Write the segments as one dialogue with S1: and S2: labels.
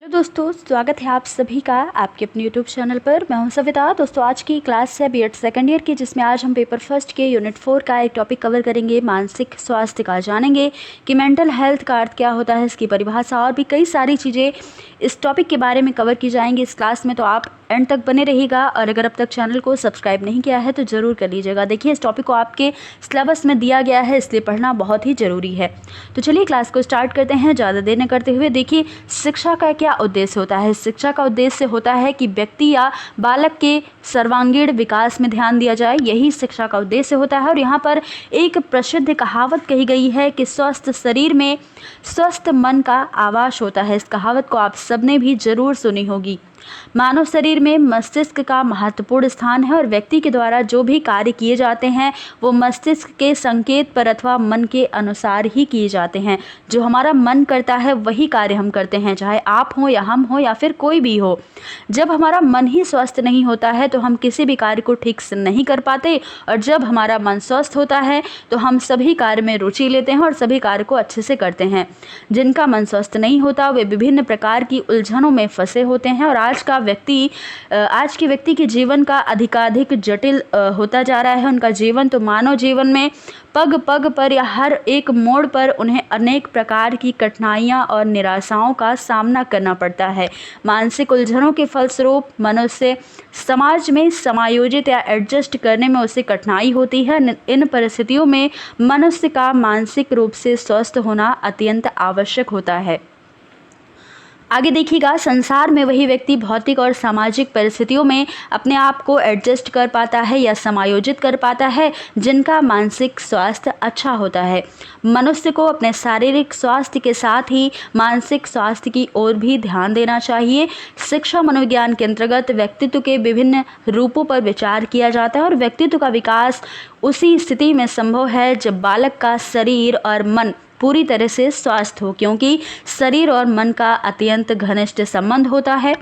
S1: तो दोस्तों स्वागत है आप सभी का आपके अपने यूट्यूब चैनल पर। मैं हूं सविता। दोस्तों आज की क्लास है बीएड सेकंड ईयर की, जिसमें आज हम पेपर फर्स्ट के यूनिट 4 का एक टॉपिक कवर करेंगे, मानसिक स्वास्थ्य का। जानेंगे कि मेंटल हेल्थ का अर्थ क्या होता है, इसकी परिभाषा और भी कई सारी चीज़ें इस टॉपिक के बारे में कवर की जाएंगी इस क्लास में। तो आप एंड तक बने रहिएगा और अगर अब तक चैनल को सब्सक्राइब नहीं किया है तो ज़रूर कर लीजिएगा। देखिए इस टॉपिक को आपके सिलेबस में दिया गया है, इसलिए पढ़ना बहुत ही ज़रूरी है। तो चलिए क्लास को स्टार्ट करते हैं ज़्यादा देर न करते हुए। देखिए शिक्षा का क्या उद्देश्य होता है। शिक्षा का उद्देश्य होता है कि व्यक्ति या बालक के सर्वांगीण विकास में ध्यान दिया जाए, यही शिक्षा का उद्देश्य होता है। और यहाँ पर एक प्रसिद्ध कहावत कही गई है कि स्वस्थ शरीर में स्वस्थ मन का आवास होता है। इस कहावत को आप सबने भी जरूर सुनी होगी। मानव शरीर में मस्तिष्क का महत्वपूर्ण स्थान है और व्यक्ति के द्वारा जो भी कार्य किए जाते हैं वो मस्तिष्क के संकेत पर अथवा मन के अनुसार ही किए जाते हैं। जो हमारा मन करता है वही कार्य हम करते हैं, चाहे आप हो या हम हो या फिर कोई भी हो। जब हमारा मन ही स्वस्थ नहीं होता है तो हम किसी भी कार्य को ठीक से नहीं कर पाते, और जब हमारा मन स्वस्थ होता है तो हम सभी कार्य में रुचि लेते हैं और सभी कार्य को अच्छे से करते हैं। जिनका मन स्वस्थ नहीं होता वे विभिन्न प्रकार की उलझनों में फंसे होते हैं और आज के व्यक्ति के जीवन का अधिकाधिक जटिल होता जा रहा है। उनका जीवन तो मानव जीवन में पग पग पर या हर एक मोड़ पर उन्हें अनेक प्रकार की कठिनाइयां और निराशाओं का सामना करना पड़ता है। मानसिक उलझनों के फलस्वरूप मनुष्य समाज में समायोजित या एडजस्ट करने में उसे कठिनाई होती है। इन परिस्थितियों में मनुष्य का मानसिक रूप से स्वस्थ होना अत्यंत आवश्यक होता है। आगे देखिएगा, संसार में वही व्यक्ति भौतिक और सामाजिक परिस्थितियों में अपने आप को एडजस्ट कर पाता है या समायोजित कर पाता है जिनका मानसिक स्वास्थ्य अच्छा होता है। मनुष्य को अपने शारीरिक स्वास्थ्य के साथ ही मानसिक स्वास्थ्य की ओर भी ध्यान देना चाहिए। शिक्षा मनोविज्ञान के अंतर्गत व्यक्तित्व के विभिन्न रूपों पर विचार किया जाता है और व्यक्तित्व का विकास उसी स्थिति में संभव है जब बालक का शरीर और मन पूरी तरह से स्वस्थ हो, क्योंकि शरीर और मन का अत्यंत घनिष्ठ संबंध होता है।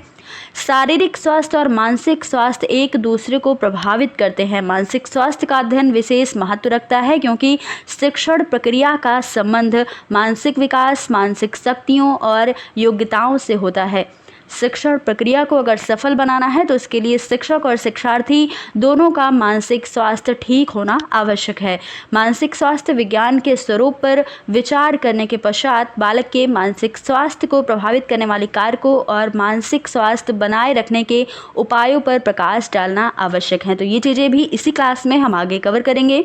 S1: शारीरिक स्वास्थ्य और मानसिक स्वास्थ्य एक दूसरे को प्रभावित करते हैं। मानसिक स्वास्थ्य का अध्ययन विशेष महत्व रखता है क्योंकि शिक्षण प्रक्रिया का संबंध मानसिक विकास, मानसिक शक्तियों और योग्यताओं से होता है। शिक्षण प्रक्रिया को अगर सफल बनाना है तो इसके लिए शिक्षक और शिक्षार्थी दोनों का मानसिक स्वास्थ्य ठीक होना आवश्यक है। मानसिक स्वास्थ्य विज्ञान के स्वरूप पर विचार करने के पश्चात बालक के मानसिक स्वास्थ्य को प्रभावित करने वाले कारकों और मानसिक स्वास्थ्य बनाए रखने के उपायों पर प्रकाश डालना आवश्यक है। तो ये चीज़ें भी इसी क्लास में हम आगे कवर करेंगे।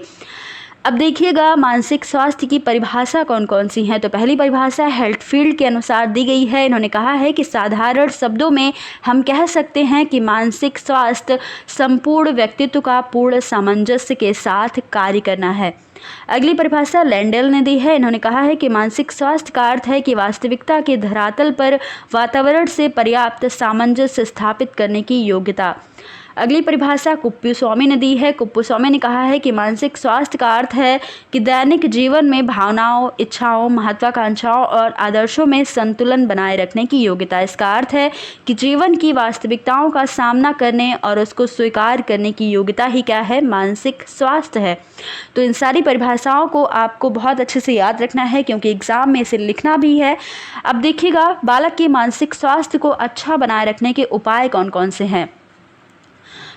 S1: अब देखिएगा मानसिक स्वास्थ्य की परिभाषा कौन कौन सी है। तो पहली परिभाषा हेल्थफील्ड के अनुसार दी गई है। इन्होंने कहा है कि साधारण शब्दों में हम कह सकते हैं कि मानसिक स्वास्थ्य संपूर्ण व्यक्तित्व का पूर्ण सामंजस्य के साथ कार्य करना है। अगली परिभाषा लैंडेल ने दी है। इन्होंने कहा है कि मानसिक स्वास्थ्य का अर्थ है कि वास्तविकता के धरातल पर वातावरण से पर्याप्त सामंजस्य स्थापित करने की योग्यता। अगली परिभाषा कुप्पू-स्वामी ने दी है। कुप्पू-स्वामी ने कहा है कि मानसिक स्वास्थ्य का अर्थ है कि दैनिक जीवन में भावनाओं, इच्छाओं, महत्वाकांक्षाओं और आदर्शों में संतुलन बनाए रखने की योग्यता। इसका अर्थ है कि जीवन की वास्तविकताओं का सामना करने और उसको स्वीकार करने की योग्यता ही क्या है, मानसिक स्वास्थ्य है। तो इन सारी परिभाषाओं को आपको बहुत अच्छे से याद रखना है क्योंकि एग्जाम में इसे लिखना भी है। अब देखिएगा बालक के मानसिक स्वास्थ्य को अच्छा बनाए रखने के उपाय कौन कौन से हैं।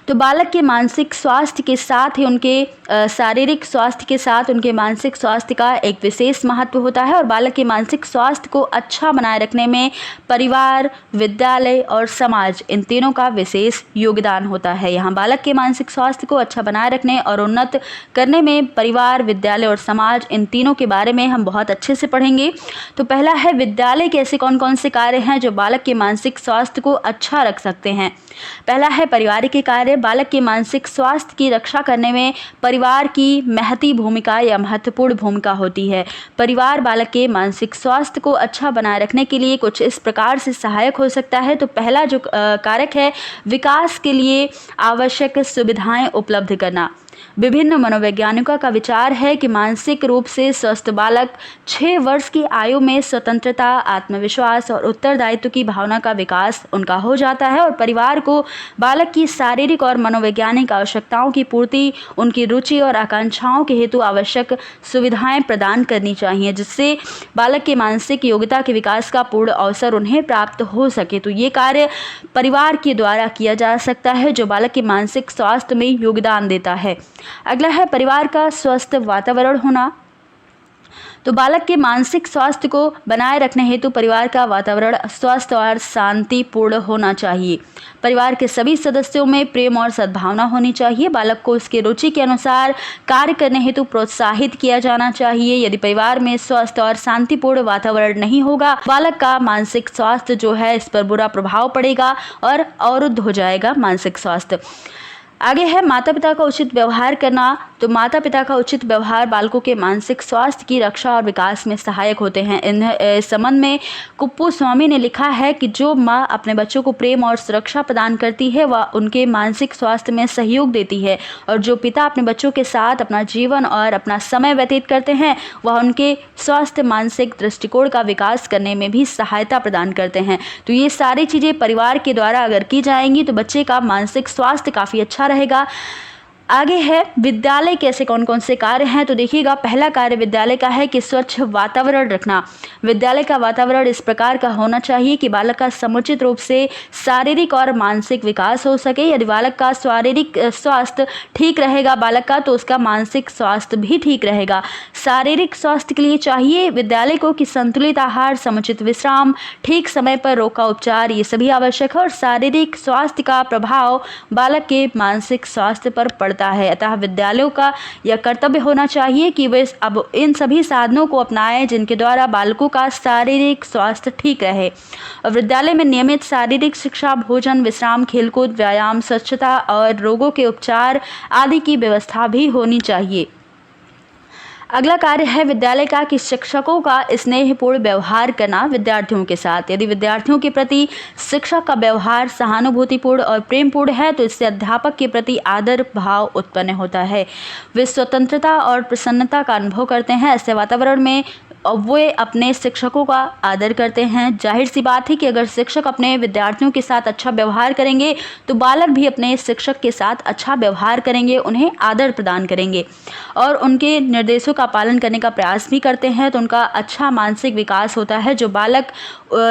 S1: तो बालक के मानसिक स्वास्थ्य के साथ ही उनके शारीरिक स्वास्थ्य के साथ उनके मानसिक स्वास्थ्य का एक विशेष महत्व होता है और बालक के मानसिक स्वास्थ्य को अच्छा बनाए रखने में परिवार, विद्यालय और समाज, इन तीनों का विशेष योगदान होता है। यहाँ बालक के मानसिक स्वास्थ्य को अच्छा बनाए रखने और उन्नत करने में परिवार, विद्यालय और समाज, इन तीनों के बारे में हम बहुत अच्छे से पढ़ेंगे। तो पहला है विद्यालय के ऐसे कौन कौन से कार्य हैं जो बालक के मानसिक स्वास्थ्य को अच्छा रख सकते हैं। पहला है पारिवारिक के कार्य। बालक के मानसिक स्वास्थ्य की रक्षा करने में परिवार की महती भूमिका या महत्वपूर्ण भूमिका होती है। परिवार बालक के मानसिक स्वास्थ्य को अच्छा बनाए रखने के लिए कुछ इस प्रकार से सहायक हो सकता है। तो पहला जो कारक है, विकास के लिए आवश्यक सुविधाएं उपलब्ध करना। विभिन्न मनोवैज्ञानिकों का विचार है कि मानसिक रूप से स्वस्थ बालक 6 वर्ष की आयु में स्वतंत्रता, आत्मविश्वास और उत्तरदायित्व की भावना का विकास उनका हो जाता है और परिवार को बालक की शारीरिक और मनोवैज्ञानिक आवश्यकताओं की पूर्ति, उनकी रुचि और आकांक्षाओं के हेतु आवश्यक सुविधाएं प्रदान करनी चाहिए, जिससे बालक के मानसिक योग्यता के विकास का पूर्ण अवसर उन्हें प्राप्त हो सके। तो ये कार्य परिवार के द्वारा किया जा सकता है जो बालक के मानसिक स्वास्थ्य में योगदान देता है। अगला है परिवार का स्वस्थ वातावरण होना। तो बालक के मानसिक स्वास्थ्य को बनाए रखने हेतु परिवार का वातावरण स्वस्थ और शांतिपूर्ण होना चाहिए। परिवार के सभी सदस्यों में प्रेम और सद्भावना होनी चाहिए। बालक को उसके रुचि के अनुसार कार्य करने हेतु प्रोत्साहित किया जाना चाहिए। यदि परिवार में स्वस्थ और शांतिपूर्ण वातावरण नहीं होगा, बालक का मानसिक स्वास्थ्य जो है इस पर बुरा प्रभाव पड़ेगा और अवरुद्ध हो जाएगा मानसिक स्वास्थ्य। आगे है माता पिता का उचित व्यवहार करना। तो माता पिता का उचित व्यवहार बालकों के मानसिक स्वास्थ्य की रक्षा और विकास में सहायक होते हैं। इस संबंध में कुप्पू स्वामी ने लिखा है कि जो माँ अपने बच्चों को प्रेम और सुरक्षा प्रदान करती है वह उनके मानसिक स्वास्थ्य में सहयोग देती है, और जो पिता अपने बच्चों के साथ अपना जीवन और अपना समय व्यतीत करते हैं वह उनके स्वास्थ्य मानसिक दृष्टिकोण का विकास करने में भी सहायता प्रदान करते हैं। तो ये सारी चीज़ें परिवार के द्वारा अगर की जाएंगी तो बच्चे का मानसिक स्वास्थ्य काफ़ी अच्छा रहेगा। आगे है विद्यालय के ऐसे कौन कौन से कार्य हैं। तो देखिएगा, पहला कार्य विद्यालय का है कि स्वच्छ वातावरण रखना। विद्यालय का वातावरण इस प्रकार का होना चाहिए कि बालक का समुचित रूप से शारीरिक और मानसिक विकास हो सके। यदि बालक का शारीरिक स्वास्थ्य ठीक रहेगा बालक का, तो उसका मानसिक स्वास्थ्य भी ठीक रहेगा। शारीरिक स्वास्थ्य के लिए चाहिए विद्यालय को कि संतुलित आहार, समुचित विश्राम, ठीक समय पर रोग का उपचार, ये सभी आवश्यक है। और शारीरिक स्वास्थ्य का प्रभाव बालक के मानसिक स्वास्थ्य पर पड़ता है। अतः विद्यालयों का यह कर्तव्य होना चाहिए कि वे अब इन सभी साधनों को अपनाएं जिनके द्वारा बालकों का शारीरिक स्वास्थ्य ठीक रहे। और विद्यालय में नियमित शारीरिक शिक्षा, भोजन, विश्राम, खेलकूद, व्यायाम, स्वच्छता और रोगों के उपचार आदि की व्यवस्था भी होनी चाहिए। अगला कार्य है विद्यालय का कि शिक्षकों का स्नेहपूर्ण व्यवहार करना विद्यार्थियों के साथ। यदि विद्यार्थियों के प्रति शिक्षक का व्यवहार सहानुभूतिपूर्ण और प्रेमपूर्ण है तो इससे अध्यापक के प्रति आदर भाव उत्पन्न होता है। वे स्वतंत्रता और प्रसन्नता का अनुभव करते हैं। ऐसे वातावरण में वे अपने शिक्षकों का आदर करते हैं। जाहिर सी बात है कि अगर शिक्षक अपने विद्यार्थियों के साथ अच्छा व्यवहार करेंगे तो बालक भी अपने शिक्षक के साथ अच्छा व्यवहार करेंगे, उन्हें आदर प्रदान करेंगे और उनके निर्देशों का पालन करने का प्रयास भी करते हैं, तो उनका अच्छा मानसिक विकास होता है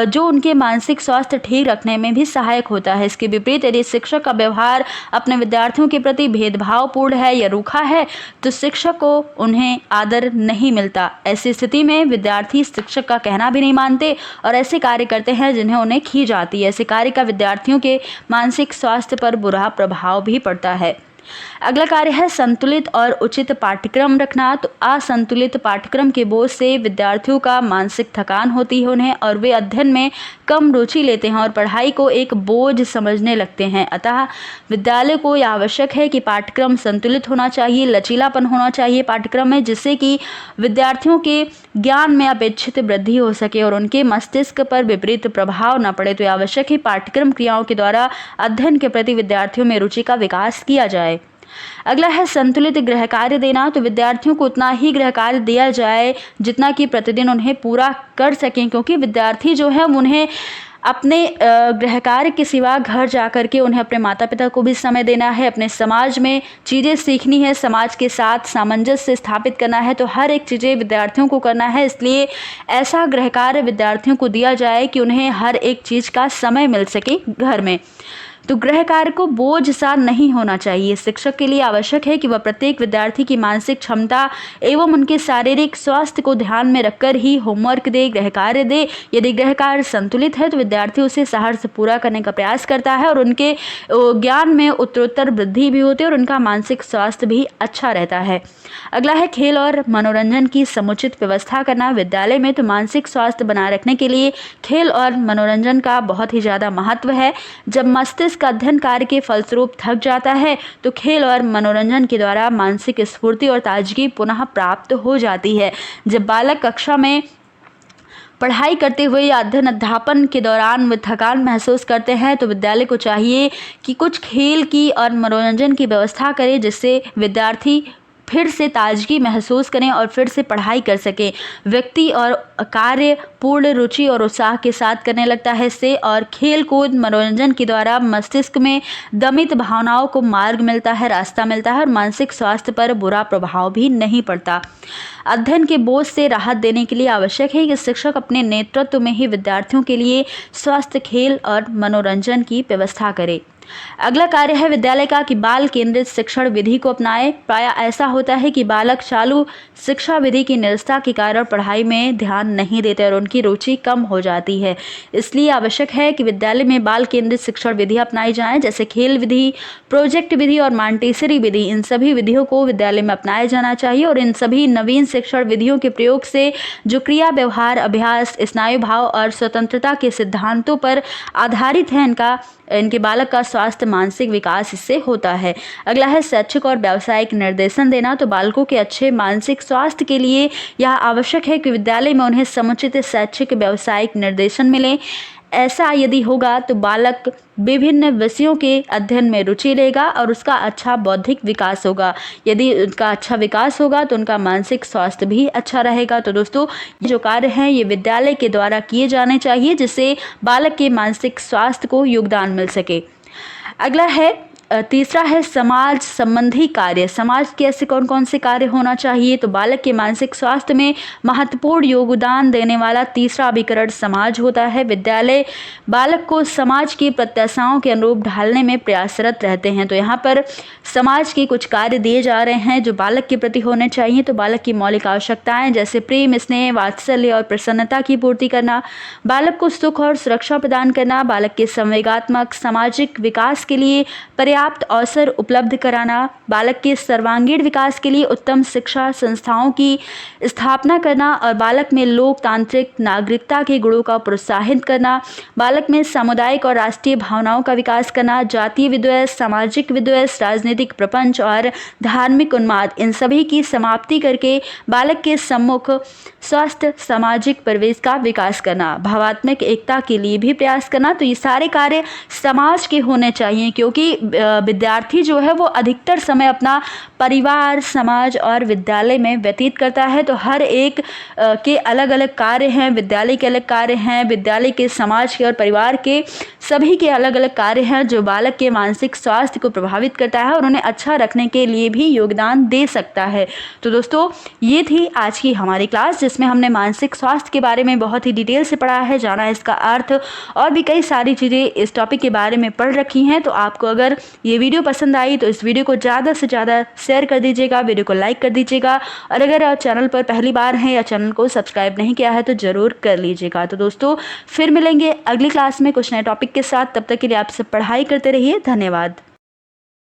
S1: जो उनके मानसिक स्वास्थ्य ठीक रखने में भी सहायक होता है। इसके विपरीत यदि शिक्षक का व्यवहार अपने विद्यार्थियों के प्रति भेदभावपूर्ण है या रूखा है तो शिक्षक को उन्हें आदर नहीं मिलता। ऐसी स्थिति में विद्यार्थी शिक्षक का कहना भी नहीं मानते और ऐसे कार्य करते हैं जिन्हें उन्हें खींच आती है। ऐसे कार्य का विद्यार्थियों के मानसिक स्वास्थ्य पर बुरा प्रभाव भी पड़ता है। अगला कार्य है संतुलित और उचित पाठ्यक्रम रखना। तो असंतुलित पाठ्यक्रम के बोझ से विद्यार्थियों का मानसिक थकान होती है उन्हें, और वे अध्ययन में कम रुचि लेते हैं और पढ़ाई को एक बोझ समझने लगते हैं। अतः विद्यालय को यह आवश्यक है कि पाठ्यक्रम संतुलित होना चाहिए, लचीलापन होना चाहिए पाठ्यक्रम में, जिससे कि विद्यार्थियों के ज्ञान में अपेक्षित वृद्धि हो सके और उनके मस्तिष्क पर विपरीत प्रभाव न पड़े। तो यह आवश्यक है पाठ्यक्रम क्रियाओं के द्वारा अध्ययन के प्रति विद्यार्थियों में रुचि का विकास किया जाए। अगला है संतुलित गृह कार्य देना। तो विद्यार्थियों को उतना ही गृह कार्य दिया जाए जितना कि प्रतिदिन उन्हें पूरा कर सकें, क्योंकि विद्यार्थी जो है उन्हें अपने गृह कार्य के सिवा घर जाकर के उन्हें अपने माता पिता को भी समय देना है, अपने समाज में चीज़ें सीखनी है, समाज के साथ सामंजस्य स्थापित करना है, तो हर एक चीज़ें विद्यार्थियों को करना है। इसलिए ऐसा गृह कार्य विद्यार्थियों को दिया जाए कि उन्हें हर एक चीज़ का समय मिल सके घर में। तो गृह कार्य को बोझ सा नहीं होना चाहिए। शिक्षक के लिए आवश्यक है कि वह प्रत्येक विद्यार्थी की मानसिक क्षमता एवं उनके शारीरिक स्वास्थ्य को ध्यान में रखकर ही होमवर्क दे, गृह कार्य दे। यदि गृह कार्य संतुलित है तो विद्यार्थी उसे सहर्ष पूरा करने का प्रयास करता है और उनके ज्ञान में उत्तरोत्तर वृद्धि भी होती है और उनका मानसिक स्वास्थ्य भी अच्छा रहता है। अगला है खेल और मनोरंजन की समुचित व्यवस्था करना विद्यालय में। तो मानसिक स्वास्थ्य बनाए रखने के लिए खेल और मनोरंजन का बहुत ही ज़्यादा महत्व है। जब मस्तिष्क का अध्ययन कार्य के फलस्वरूप थक जाता है तो खेल और मनोरंजन के द्वारा मानसिक स्फूर्ति और ताजगी पुनः प्राप्त हो जाती है। जब बालक कक्षा में पढ़ाई करते हुए या अध्ययन अध्यापन के दौरान वे थकान महसूस करते हैं तो विद्यालय को चाहिए कि कुछ खेल की और मनोरंजन की व्यवस्था करे, जिससे विद्यार्थी फिर से ताजगी महसूस करें और फिर से पढ़ाई कर सकें। व्यक्ति और कार्य पूर्ण रुचि और उत्साह के साथ करने लगता है इससे, और खेल कूद मनोरंजन के द्वारा मस्तिष्क में दमित भावनाओं को मार्ग मिलता है, रास्ता मिलता है, और मानसिक स्वास्थ्य पर बुरा प्रभाव भी नहीं पड़ता। अध्ययन के बोझ से राहत देने के लिए आवश्यक है कि शिक्षक अपने नेतृत्व में ही विद्यार्थियों के लिए स्वस्थ खेल और मनोरंजन की व्यवस्था करे। अगला कार्य है विद्यालय का कि बाल केंद्रित शिक्षण विधि को अपनाएं। प्रायः ऐसा होता है कि बालक चालू शिक्षा विधि की निरस्ता के कारण पढ़ाई में ध्यान नहीं देते और उनकी रुचि कम हो जाती है। इसलिए आवश्यक है कि विद्यालय में बाल केंद्रित शिक्षण विधि अपनाई जाए, जैसे खेल विधि, प्रोजेक्ट विधि और मॉन्टेसरी विधि। इन सभी विधियों को विद्यालय में अपनाया जाना चाहिए और इन सभी नवीन शिक्षण विधियों के प्रयोग से जो क्रिया, व्यवहार, अभ्यास, स्नायु भाव और स्वतंत्रता के सिद्धांतों पर आधारित है, इनके बालक का स्वास्थ्य, मानसिक विकास इससे होता है। अगला है शैक्षिक और व्यावसायिक निर्देशन देना। तो बालकों के अच्छे मानसिक स्वास्थ्य के लिए यह आवश्यक है कि विद्यालय में उन्हें समुचित शैक्षिक व्यावसायिक निर्देशन मिले। ऐसा यदि होगा तो बालक विभिन्न विषयों के अध्ययन में रुचि लेगा और उसका अच्छा बौद्धिक विकास होगा। यदि उनका अच्छा विकास होगा तो उनका मानसिक स्वास्थ्य भी अच्छा रहेगा। तो दोस्तों, जो कार्य हैं ये विद्यालय के द्वारा किए जाने चाहिए, जिससे बालक के मानसिक स्वास्थ्य को योगदान मिल सके। अगला है तीसरा है समाज संबंधी कार्य। समाज के ऐसे कौन कौन से कार्य होना चाहिए? तो बालक के मानसिक स्वास्थ्य में महत्वपूर्ण योगदान देने वाला तीसरा अभिकरण समाज होता है। विद्यालय बालक को समाज की प्रत्याशाओं के अनुरूप ढालने में प्रयासरत रहते हैं। तो यहाँ पर समाज के कुछ कार्य दिए जा रहे हैं जो बालक के प्रति होने चाहिए। तो बालक की मौलिक आवश्यकताएं जैसे प्रेम, स्नेह, वात्सल्य और प्रसन्नता की पूर्ति करना, बालक को सुख और सुरक्षा प्रदान करना, बालक के संवेगात्मक सामाजिक विकास के लिए पर्याप्त अवसर उपलब्ध कराना, बालक के सर्वांगीण विकास के लिए उत्तम शिक्षा संस्थाओं की स्थापना करना और बालक में लोकतांत्रिक नागरिकता के गुणों का प्रोत्साहित करना, बालक में सामुदायिक और राष्ट्रीय भावनाओं का विकास करना, जातीय विद्वेष, सामाजिक विद्वेष, राजनीतिक प्रपंच और धार्मिक उन्माद, इन सभी की समाप्ति करके बालक के सम्मुख स्वस्थ सामाजिक परिवेश का विकास करना, भावात्मक एकता के लिए भी प्रयास करना। तो ये सारे कार्य समाज के होने चाहिए, क्योंकि विद्यार्थी जो है वो अधिकतर समय अपना परिवार, समाज और विद्यालय में व्यतीत करता है। तो हर एक के अलग अलग कार्य हैं, विद्यालय के अलग कार्य हैं, विद्यालय के, समाज के और परिवार के सभी के अलग अलग कार्य हैं जो बालक के मानसिक स्वास्थ्य को प्रभावित करता है और उन्हें अच्छा रखने के लिए भी योगदान दे सकता है। तो दोस्तों, ये थी आज की हमारी क्लास, जिसमें हमने मानसिक स्वास्थ्य के बारे में बहुत ही डिटेल से पढ़ा है, जाना इसका अर्थ और भी कई सारी चीज़ें इस टॉपिक के बारे में पढ़ रखी हैं। तो आपको अगर ये वीडियो पसंद आई तो इस वीडियो को ज़्यादा से ज़्यादा शेयर कर दीजिएगा, वीडियो को लाइक कर दीजिएगा, और अगर आप चैनल पर पहली बार हैं या चैनल को सब्सक्राइब नहीं किया है तो ज़रूर कर लीजिएगा। तो दोस्तों, फिर मिलेंगे अगली क्लास में कुछ नए टॉपिक के साथ। तब तक के लिए आप सब पढ़ाई करते रहिए। धन्यवाद।